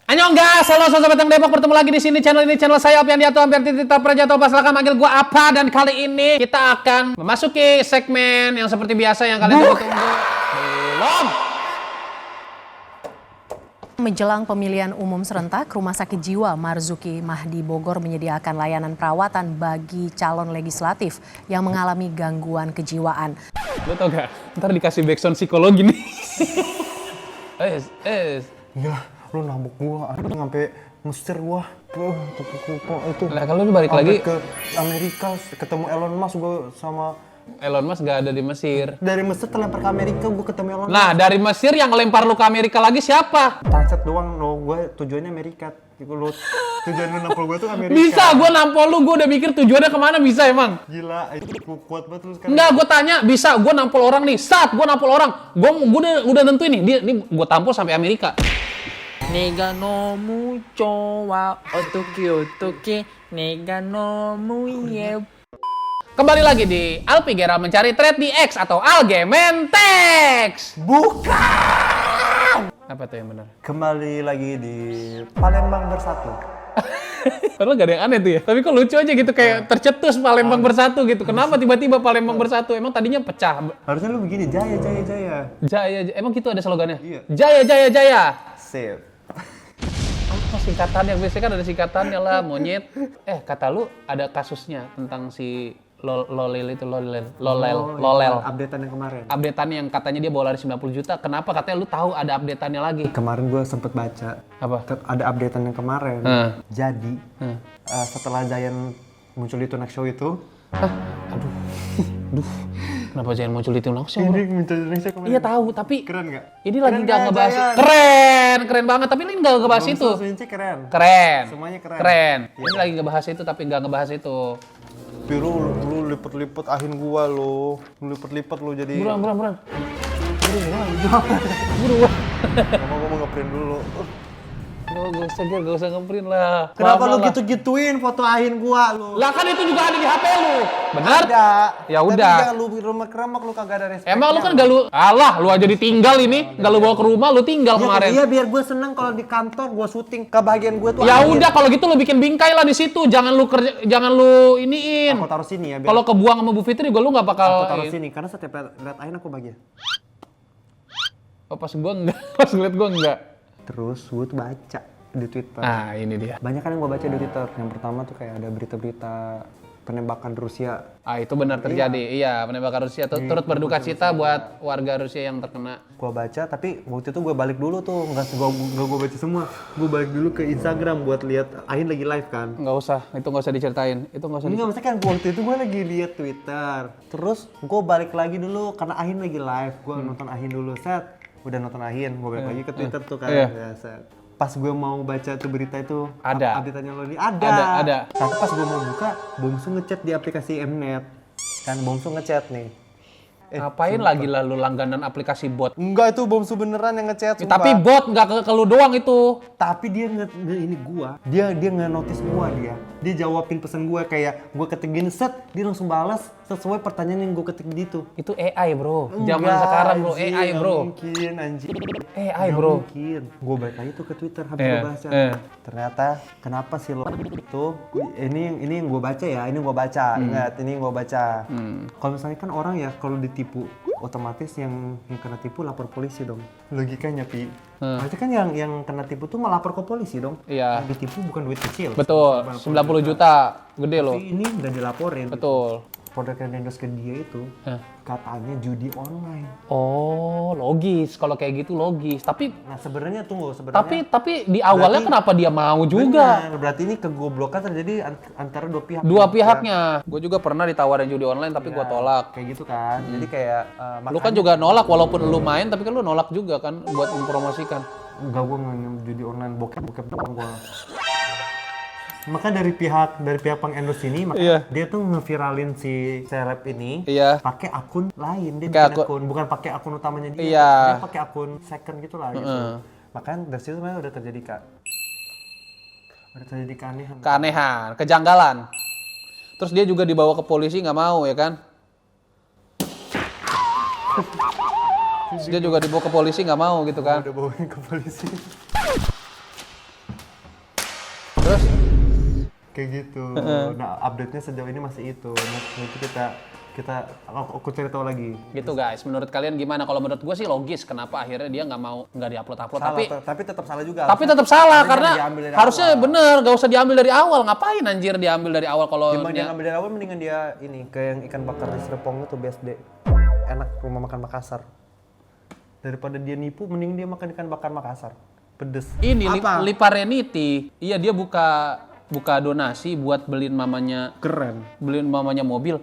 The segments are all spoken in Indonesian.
Annyeong halo sobat yang Depok, bertemu lagi di sini channel saya Alfian Diato, hampir Tita Prajato, silahkan manggil gua apa, dan kali ini kita akan memasuki segmen yang seperti biasa yang kalian tunggu-tunggu. Belum. Menjelang pemilihan umum serentak, Rumah Sakit Jiwa Marzuki Mahdi Bogor menyediakan layanan perawatan bagi calon legislatif yang mengalami gangguan kejiwaan. Lo tau gak? Ntar dikasih backsound psikologi nih. Ya, lu nabok gua, sampai Mesir gua. Itu. Lah kalau lu balik lagi ke Amerika, ketemu Elon Musk gua sama Elon Musk gak ada di Mesir. dari Mesir terlempar ke Amerika, gua ketemu Elon Musk. Nah, dari Mesir yang lempar lu ke Amerika lagi siapa? Transit doang, lo gua tujuannya Amerika. Itu lu tujuan lu nampol gua tuh Amerika. Bisa, gua nampol lu, gua udah mikir tujuannya kemana bisa emang. Gila, itu kuat banget lu sekarang. Enggak, gue tanya, bisa, gue nampol orang nih, gue nampol orang, gue udah nentuin nih, gue tampol sampai Amerika. 내가 너무 좋아 어떻게 내가 너무 예뻐. Kembali lagi di Alpi Gera mencari thread di X atau Algementex. Bukan! Apa tuh yang benar? Kembali lagi di Palembang Bersatu. Padahal gak ada yang aneh tuh ya, tapi kok lucu aja gitu, kayak tercetus Palembang Bersatu gitu. Kenapa tiba-tiba Palembang Bersatu? Emang tadinya pecah. Harusnya lu begini, Jaya, Jaya, Jaya. Jaya, emang gitu ada slogannya? Iya. Jaya, Jaya, Jaya. Sip. Oh, singkatannya, biasanya kan ada singkatannya lah, monyet. Kata lu ada kasusnya tentang si Lolel itu, Lolel. Updatean yang kemarin. Updateannya yang katanya dia bawa lari 90 juta. Kenapa katanya lu tahu ada updateannya lagi? Kemarin gue sempet baca. Apa? Ada updatean yang kemarin. Jadi, setelah Giant muncul di Tonight Show itu. Aduh. Kenapa jangan muncul di Tonight Show? Ini muncul di Indonesia kemarin. Iya tahu, tapi Keren nggak? ini lagi nggak ngebahas. Giant? Keren banget. Tapi ini nggak ngebahas itu. Keren. Keren. Semuanya keren. Keren. Iya. Ini lagi ngebahas itu, tapi nggak ngebahas itu. Biru, lu lipet-lipet ahin gua lu. Lu lipet-lipet lu jadi. Buruan. Buruan. Ngomong ngeprint dulu. Gak usah ngeprint lah. Kenapa Lama lu lah. gitu-gituin foto ahin gua lu? Lah kan itu juga ada di HP lu. Benar? Ada. Ya udah. Tapi jangan lu remek-remek lu kagak ada respect. Emang lu kan gak lu, alah lu aja ditinggal ini, gak lu bawa ke rumah, lu tinggal kemarin. Iya biar gue seneng kalau di kantor gue syuting. Kebahagiaan gue tuh Ya ahin. udah kalau gitu lu bikin bingkai lah di situ, jangan lu iniin. Aku taruh sini ya biar. Kalau kebuang sama Bu Fitri juga lu nggak bakal. Aku taruh sini karena setiap lihat ahin aku bahagia. Oh pas gua enggak, pas ngeliat gua enggak. Terus gue tuh baca di Twitter. Ah ini dia. Banyak kan yang gue baca di Twitter. Yang pertama tuh kayak ada berita-berita penembakan Rusia. Ah itu benar terjadi, iya penembakan Rusia. Turut berduka cita buat warga Rusia yang terkena. Gue baca tapi waktu itu gue balik dulu tuh, nggak gue baca semua. Gue balik dulu ke Instagram buat lihat Ahin lagi live kan. Nggak usah, itu nggak usah diceritain. Itu nggak usah. Enggak, maksudnya kan waktu itu gue lagi lihat Twitter. Terus gue balik lagi dulu karena Ahin lagi live. Gue nonton Ahin dulu, set. Udah nonton Ahin, gue balik lagi ke Twitter tuh kan. Iya. Ya, set. Pas gue mau baca tuh berita itu, Ada. update-nya lo ini ada. Ada. Tapi pas gue mau buka, Bongsu ngechat di aplikasi Mnet. Kan Bongsu ngechat nih. Ngapain lagi lah lu langganan aplikasi bot? Enggak, itu Bongsu beneran yang ngechat. Ya, tapi bot nggak ke lu doang itu. Tapi dia ini gua. Dia nge-notice gua dia. Dia jawabin pesan gua kayak gua ketik gini set, dia langsung balas sesuai pertanyaan yang gua ketik di itu. Itu AI bro. Zaman Enggak, sekarang bro, anjing, AI nggak bro. Mungkin anjing. AI Nggak bro. Mungkin. Gua balik lagi tuh ke Twitter habis Iya, gua baca. iya. Ternyata kenapa sih lo itu ini yang gua baca ya, ini gua baca. Ingat, ini yang gua baca. Kalau misalnya kan orang ya kalau ditipu otomatis yang kena tipu lapor polisi dong. Logikanya Pi. Berarti kan yang kena tipu tuh melapor ke polisi dong. Iya. Yang ditipu bukan duit kecil. Betul, 90 juta. Gede loh. Tapi ini nggak dilaporin. Betul. Produk yang endorse ke dia itu katanya judi online. Oh, logis. Kalau kayak gitu logis. Tapi Nah sebenarnya tapi di awalnya Berarti- kenapa dia mau juga? Benar, berarti ini kegoblokan terjadi antara dua pihak. Dua pihaknya. Gue juga pernah ditawarin judi online tapi gue tolak. Kayak gitu kan. Jadi kayak Lu kan juga nolak walaupun lu main tapi kan lu nolak juga kan buat mempromosikan. enggak, gue nggak judi online bokep doang gue. Maka dari pihak pengendorse ini, maka Iya. dia tuh ngeviralin si seleb ini Iya. pakai akun lain, dia Pakai bikin akun, bukan pakai akun utamanya dia, Iya. dia pakai akun second gitu lah gitu. Makanya dari situ sebenarnya udah terjadi keanehan. Keanehan, kejanggalan. Terus dia juga dibawa ke polisi nggak mau ya kan? Terus dia juga dibawa ke polisi nggak mau gitu kan? Udah bawain ke polisi. Kayak gitu. Nah, update-nya sejauh ini masih itu. Nanti aku cari tahu lagi. Gitu guys, menurut kalian gimana? Kalau menurut gue sih logis kenapa akhirnya dia nggak diupload. Salah, Tapi tapi tetap salah juga. tetap salah Harusnya karena diambil dari harusnya awal. bener, gak usah diambil dari awal. Ngapain anjir diambil dari awal kalau Timbang dia dia- ngambil dari awal mendingan dia ini kayak yang ikan bakar di Serpong itu BSD. Enak rumah makan Makassar. Daripada dia nipu mending dia makan ikan bakar Makassar. Pedes. ini Apa? Liparenity. Iya, dia buka donasi buat beliin mamanya mobil.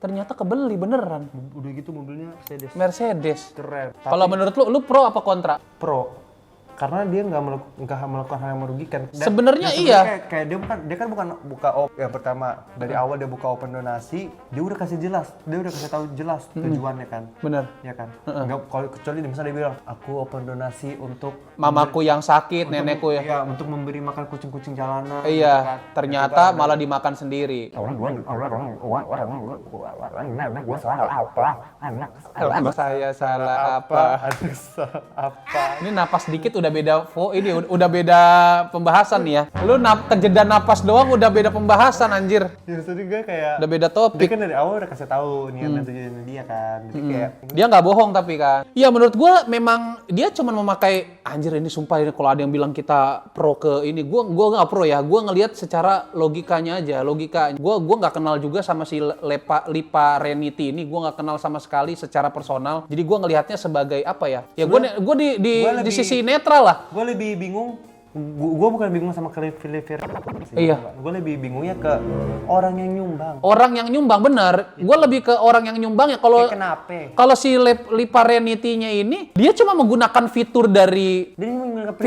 Ternyata kebeli beneran. Udah gitu mobilnya Mercedes. keren. Kalau menurut lu pro apa kontra? Pro. Karena dia nggak melakukan hal yang merugikan. Sebenarnya iya. Kayak dia kan bukan buka yang pertama dari awal dia buka open donasi, dia udah kasih tahu jelas tujuannya kan. Bener. Ya kan. Nggak kalau kecuali misalnya dia bilang aku open donasi untuk Mamaku yang sakit, nenekku ya. Iya, untuk memberi makan kucing-kucing jalanan. Iya, gitu kan. ternyata malah dimakan sendiri. Saya salah apa? Apa? Ini napas dikit udah beda udah beda pembahasan nih ya. Lu kejeda napas doang udah beda pembahasan anjir. Ya maksudnya gue kayak Udah beda dia topik. kan dari awal udah kasih tahu niat dan tujuannya dia kan. Jadi kayak Dia nggak bohong tapi kan. Iya menurut gua memang dia cuma memakai anjir ini sumpah ini kalau ada yang bilang kita pro ke ini gua nggak pro ya. Gua ngelihat secara logikanya aja. Gua nggak kenal juga sama si Lipa Renity ini. Gua nggak kenal sama sekali secara personal. Jadi gua ngelihatnya sebagai apa ya? Ya gua di sisi netral lah. gue lebih bingung. Gue bukan bingung sama Clifford. Iya. Gue lebih bingungnya ke orang yang nyumbang. Orang yang nyumbang benar. Gue lebih ke orang yang nyumbang ya kalau Kayak kenapa? kalau si Lipa Renity-nya ini dia cuma menggunakan fitur dari Dia menggunakan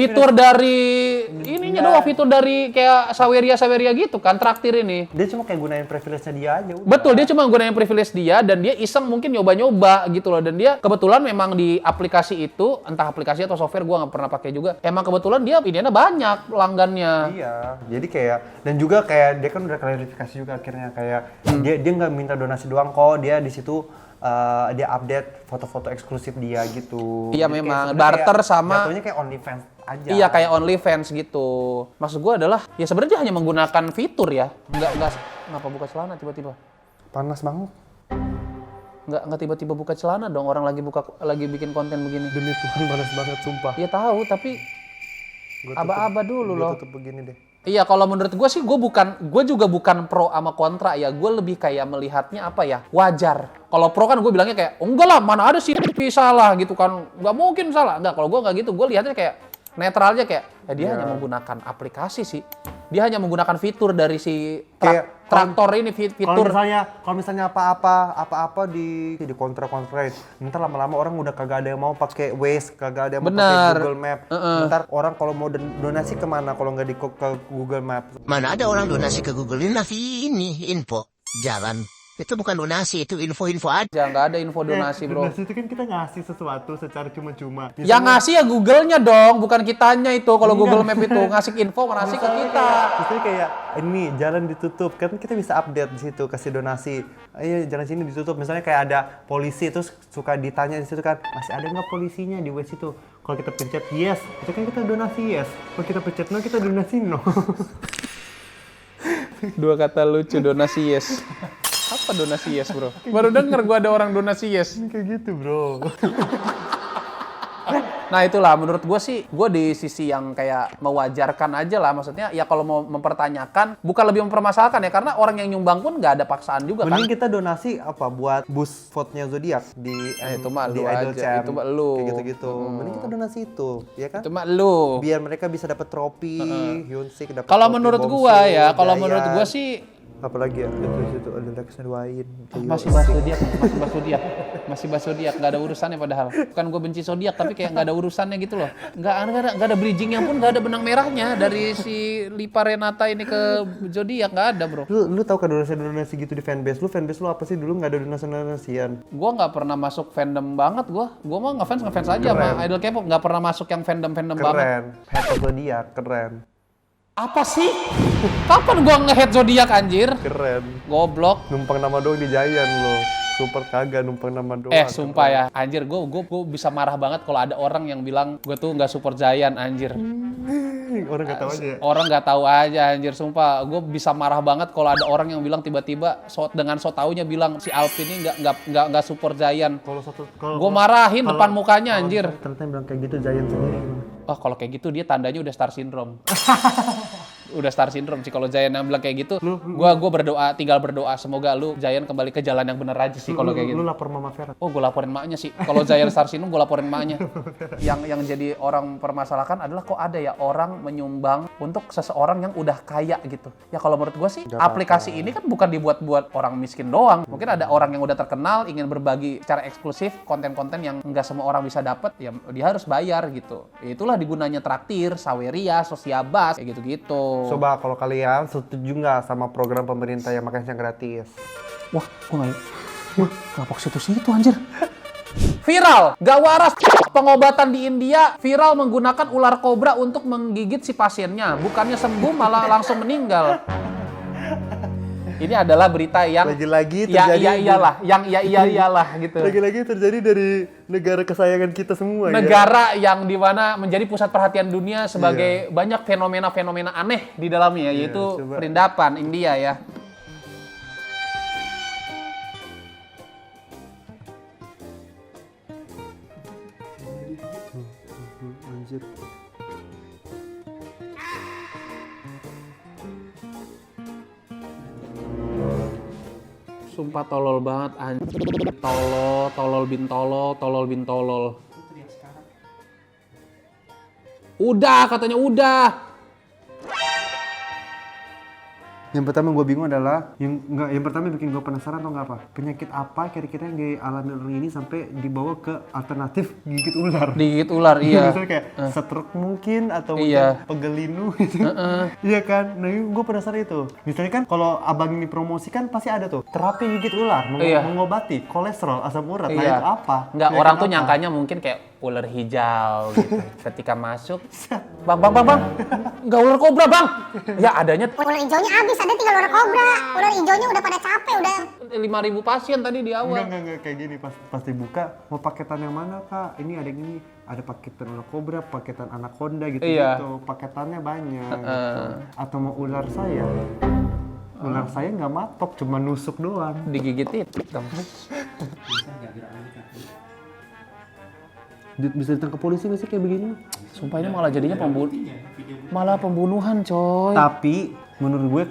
ininya doang, fitur dari kayak Saweria gitu kan, traktir ini. Dia cuma kayak gunain privilege-nya dia aja udah. Betul, dia cuma gunain privilege dia dan dia iseng mungkin nyoba-nyoba gitu loh. Dan dia kebetulan memang di aplikasi itu, entah aplikasi atau software gua nggak pernah pakai juga. Emang kebetulan dia ininya banyak pelanggannya. Iya, jadi kayak dan juga kayak dia kan udah klarifikasi juga akhirnya kayak dia nggak minta donasi doang kok, dia di situ dia update foto-foto eksklusif dia gitu. Iya, Jadi memang kayak barter sebenarnya sama jatuhnya kayak OnlyFans aja. Iya, kayak OnlyFans gitu. Maksud gua adalah ya sebenarnya dia hanya menggunakan fitur ya. Nggak ngapa buka celana tiba-tiba. Panas banget. Nggak tiba-tiba buka celana dong, orang lagi bikin konten begini. Demi Tuhan panas banget sumpah. Ya tahu, tapi aba-aba dulu loh. Gue tutup begini deh. Iya, kalau menurut gue sih gue juga bukan pro sama kontra ya. Gue lebih kayak melihatnya apa ya, wajar. Kalau pro kan gue bilangnya kayak, oh, enggak lah, mana ada sih salah gitu kan. Nggak mungkin salah. Enggak, kalau gue nggak gitu. Gue lihatnya kayak netral aja kayak, ya dia hanya menggunakan aplikasi sih. Dia hanya menggunakan fitur dari si traktor ini, fitur. Kalau misalnya apa-apa di kontra-kontrain. Ntar lama-lama orang udah kagak ada yang mau pakai Waze, kagak ada yang mau pakai Google Map. Ntar orang kalau mau donasi kemana kalau nggak ke Google Map? Mana ada orang donasi ke Google ini info jalan. Itu bukan donasi, itu info-info aja. Nggak ada info donasi, bro. Donasi itu kan kita ngasih sesuatu secara cuma-cuma. Yang ngasih ya Google-nya dong, bukan kitanya itu. Kalau Google Map itu ngasih info, ngasih ke kita. Misalnya kayak ini jalan ditutup, kan kita bisa update di situ kasih donasi. Ayo jalan sini ditutup. Misalnya kayak ada polisi terus suka ditanya di situ kan, masih ada nggak polisinya di Waze itu? Kalau kita pencet yes, itu kan kita donasi yes. Kalau kita pencet no, kita donasi no. Dua kata lucu, donasi yes. Apa donasi yes, bro? Baru denger gue ada orang donasi yes. Kayak gitu bro. Nah itulah menurut gue sih, gue di sisi yang kayak mewajarkan aja lah. Maksudnya ya kalau mau mempertanyakan, bukan lebih mempermasalahkan ya. Karena orang yang nyumbang pun nggak ada paksaan juga kan. Mending kita donasi apa buat bus vote-nya Zodiac di itu mah di lu Idol aja, Champ. itu mah lu. Kayak gitu-gitu. Mending kita donasi itu, ya kan? Cuma lu. Biar mereka bisa dapat trofi, Hyunsik dapat Kalau trofi, menurut Bongsu, gua ya, kalau Dayan. menurut gua sih apalagi ya itu ada keseduain masih bahas zodiak, nggak ada urusannya padahal. Bukan gue benci zodiak, tapi kayak nggak ada urusannya gitu loh. Nggak ada bridgingnya pun, nggak ada benang merahnya dari si Lipa Renata ini ke zodiak, nggak ada bro. Lu tahu kan donasi gitu di fanbase lu apa sih dulu nggak ada donasian? Gue nggak pernah masuk fandom banget gue mah ngefans aja sama idol K-pop, nggak pernah masuk yang fandom banget. Keren, head of Zodiac keren. Apa sih? Kapan gue nge-head zodiak anjir? Keren. Goblok. Numpang nama doang di Giant lo. Super kagak numpang nama doang. Sumpah ya, anjir gue bisa marah banget kalau ada orang yang bilang gue tuh nggak support Giant anjir. Orang nggak tahu aja ya. Orang nggak tahu aja anjir, sumpah. Gue bisa marah banget kalau ada orang yang bilang tiba-tiba dengan so taunya bilang si Alvin ini nggak support Giant. Gue marahin depan mukanya anjir. Ternyata yang bilang kayak gitu Giant sendiri gimana? Wah kalau kayak gitu dia tandanya udah star syndrome. Udah star syndrome sih kalau Giant yang bilang kayak gitu. Gua berdoa, tinggal berdoa semoga lu Giant kembali ke jalan yang benar aja sih kalau kayak gitu. Lu lapor Mama Vera. Oh, gue laporin maknya sih. Kalau Giant star syndrome gue laporin maknya. Yang jadi orang permasalahkan adalah kok ada ya orang menyumbang untuk seseorang yang udah kaya gitu. Ya kalau menurut gue sih aplikasi ini kan bukan dibuat-buat orang miskin doang. Mungkin ada orang yang udah terkenal ingin berbagi secara eksklusif konten-konten yang nggak semua orang bisa dapat, ya dia harus bayar gitu. Itulah digunanya traktir, saweria, sosiabas, kayak gitu-gitu. Coba kalau kalian setuju nggak sama program pemerintah yang makan siang gratis? Wah, kenapa ke situ-situ anjir? Viral, gak waras. Pengobatan di India viral menggunakan ular kobra untuk menggigit si pasiennya. Bukannya sembuh malah langsung meninggal. Ini adalah berita yang Lagi-lagi ya terjadi iyalah gitu. Lagi-lagi terjadi dari negara kesayangan kita semua Negara yang dimana menjadi pusat perhatian dunia sebagai banyak fenomena-fenomena aneh di dalamnya, yaitu coba. perindapan India ya. Anjir. Sumpah tolol banget anjir. Tolol bin tolol. Udah katanya udah. Yang pertama gue bingung adalah yang pertama bikin gue penasaran atau nggak apa? Penyakit apa kira-kira yang dialami orang ini sampai dibawa ke alternatif gigit ular? Digigit ular, iya. Misalnya kayak stroke mungkin atau Iya. mungkin pegelinu gitu. Iya kan? Nah gue penasaran itu. Misalnya kan kalau abang ini promosi kan pasti ada tuh terapi gigit ular, mengobati kolesterol, asam urat. Nah itu apa? Nggak, Penyakit orang tuh apa? nyangkanya mungkin kayak ular hijau gitu. Ketika masuk, bang, nggak ular kobra bang. Ya adanya Ular hijaunya habis, ada tinggal ular kobra. Ular hijaunya udah pada capek, udah. 5.000 pasien tadi di awal. Enggak kayak gini pas dibuka mau paketan yang mana kak? Ini ada yang ini, ada paketan ular kobra, paketan anaconda gitu Iya. gitu. Paketannya banyak gitu. Atau mau ular saya? Ular saya nggak matok, cuma nusuk doang. Digigitin dong. Bisa ditangkap polisi nggak sih kayak begini? Sumpah ini malah jadinya pembunuhan coy. Tapi menurut gue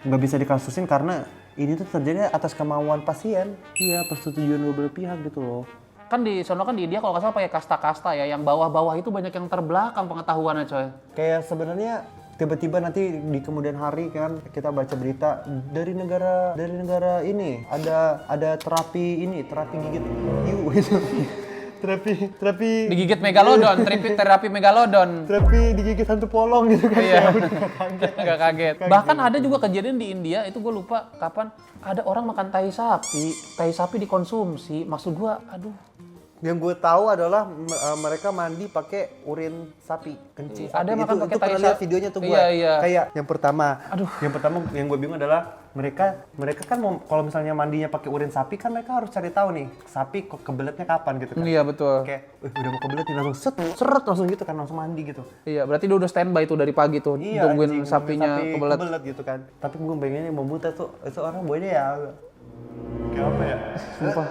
nggak bisa dikasusin karena ini tuh terjadi atas kemauan pasien. Iya, persetujuan dua belah pihak gitu loh. Kan di sono kan di India kalau nggak salah pakai kasta-kasta ya, yang bawah-bawah itu banyak yang terbelakang pengetahuannya coy. Kayak sebenarnya tiba-tiba nanti di kemudian hari kan kita baca berita dari negara ini ada terapi gigit hiu gitu. terapi Digigit megalodon, terapi megalodon. terapi digigit hantu polong gitu kan. Iya. Nggak kaget. Bahkan ada juga kejadian di India, itu gue lupa kapan, ada orang makan tai sapi dikonsumsi. Maksud gue, aduh. Yang gue tahu adalah mereka mandi pakai urin sapi, kencing sapi. Ada makan pakai tai pernah lihat sapi. videonya tuh gue. Iya. Kayak yang pertama yang gue bingung adalah mereka kan mau kalau misalnya mandinya pakai urin sapi kan mereka harus cari tahu nih sapi kebeletnya kapan gitu kan. Iya betul. Kayak udah mau kebelet nih langsung seret langsung gitu kan, langsung mandi gitu. Iya, berarti dia udah standby tuh dari pagi tuh, tungguin anjing, sapinya sapi kebelet. gitu kan. Tapi gue pengennya mau muntah tuh itu orang buahnya ya kayak apa ya? Sumpah,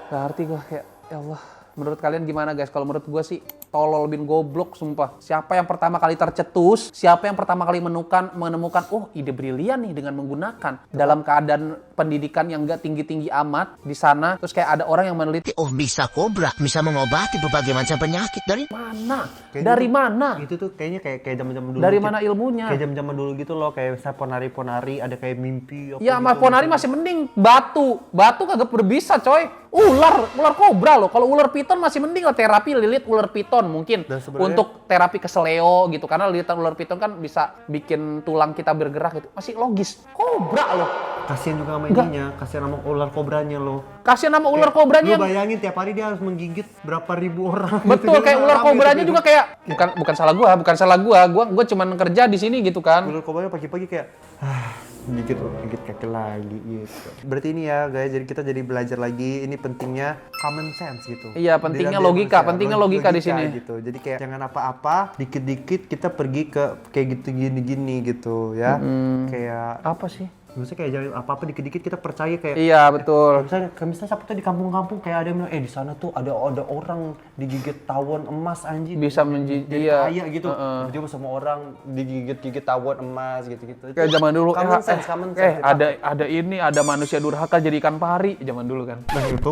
gak ngerti gue kayak, ya Allah. Menurut kalian gimana guys? Kalau menurut gue sih tolol bin goblok sumpah. Siapa yang pertama kali tercetus, siapa yang pertama kali menemukan oh ide brilian nih dengan menggunakan dalam keadaan pendidikan yang gak tinggi-tinggi amat di sana, terus kayak ada orang yang meneliti Oh bisa kobra, bisa mengobati berbagai macam penyakit dari mana? Kayaknya Dari tuh- mana? Itu tuh kayaknya kayak zaman-zaman dulu. Dari mana ilmunya? Kayak zaman-zaman dulu gitu loh, kayak misalnya ponari-ponari ada kayak mimpi apa Ya, gitu. sama ponari masih mending. Batu kagak berbisa, coy. Ular kobra loh. Kalau ular piton masih mending lah, terapi lilit ular piton mungkin. Dan sebenarnya- Untuk terapi keseleo gitu, karena lilitan ular piton kan bisa bikin tulang kita bergerak gitu. Masih logis. Kobra loh. Kasian juga sama ininya, kasian sama ular kobranya loh. Kasian sama ular Lu kobranya. bayangin tiap hari dia harus menggigit berapa ribu orang. Betul, gitu. kayak ular Rame kobranya gitu. juga kayak bukan salah gua. Gua cuman kerja di sini gitu kan. Ular kobranya pagi-pagi kayak gigit kaki lagi gitu. Berarti ini ya guys, jadi kita jadi belajar lagi ini pentingnya common sense gitu. Iya, pentingnya Dalam logika, manusia, pentingnya logika di sini. gitu. Jadi kayak jangan apa-apa, dikit-dikit kita pergi ke kayak gitu gini-gini gitu ya. Kayak Apa sih? maksudnya kayak jangan apa-apa dikit-dikit kita percaya kayak Iya, betul. misalnya siapa tuh di kampung-kampung kayak ada yang bilang di sana tuh ada orang digigit tawon emas anjing Bisa jadi iya. kaya gitu. Tiba semua orang digigit tawon emas gitu-gitu. Kayak zaman dulu common sense. ada manusia durhaka jadi ikan pari zaman dulu kan. Nah itu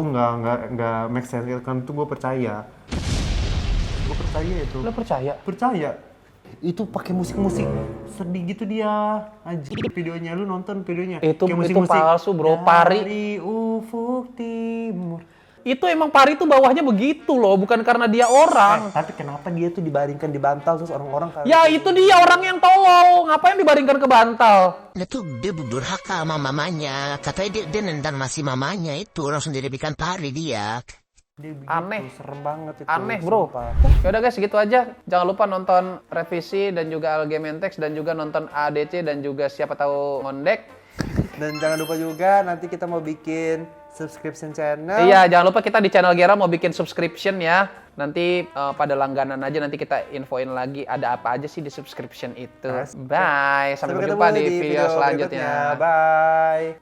nggak make sense kan, itu gue percaya itu. Lo percaya? Percaya itu pakai musik-musik sedih gitu dia anjing. Videonya lu nonton videonya Itu kayak musik-musik palsu, bro. Pari. dari ufuk timur. Itu emang pari tuh bawahnya begitu loh, bukan karena dia orang. Tapi kenapa dia tuh dibaringkan di bantal terus orang-orang kayak Ya itu dia orang yang tolol. Ngapain dibaringkan ke bantal? Nah tuh dia durhaka sama mamanya. Katanya dia nendang masih mamanya itu. Langsung dijadikan pari dia. dia begitu, Aneh. serem banget itu. Aneh bro. sumpah. Yaudah guys, segitu aja. Jangan lupa nonton revisi dan juga Algementex dan juga nonton ADC dan juga siapa tahu ngondek. Dan jangan lupa juga nanti kita mau bikin subscription channel. Iya, jangan lupa kita di channel Gera mau bikin subscription ya. Nanti pada langganan aja nanti kita infoin lagi ada apa aja sih di subscription itu. Bye, sampai ketemu berjumpa di video berikutnya. selanjutnya. Bye.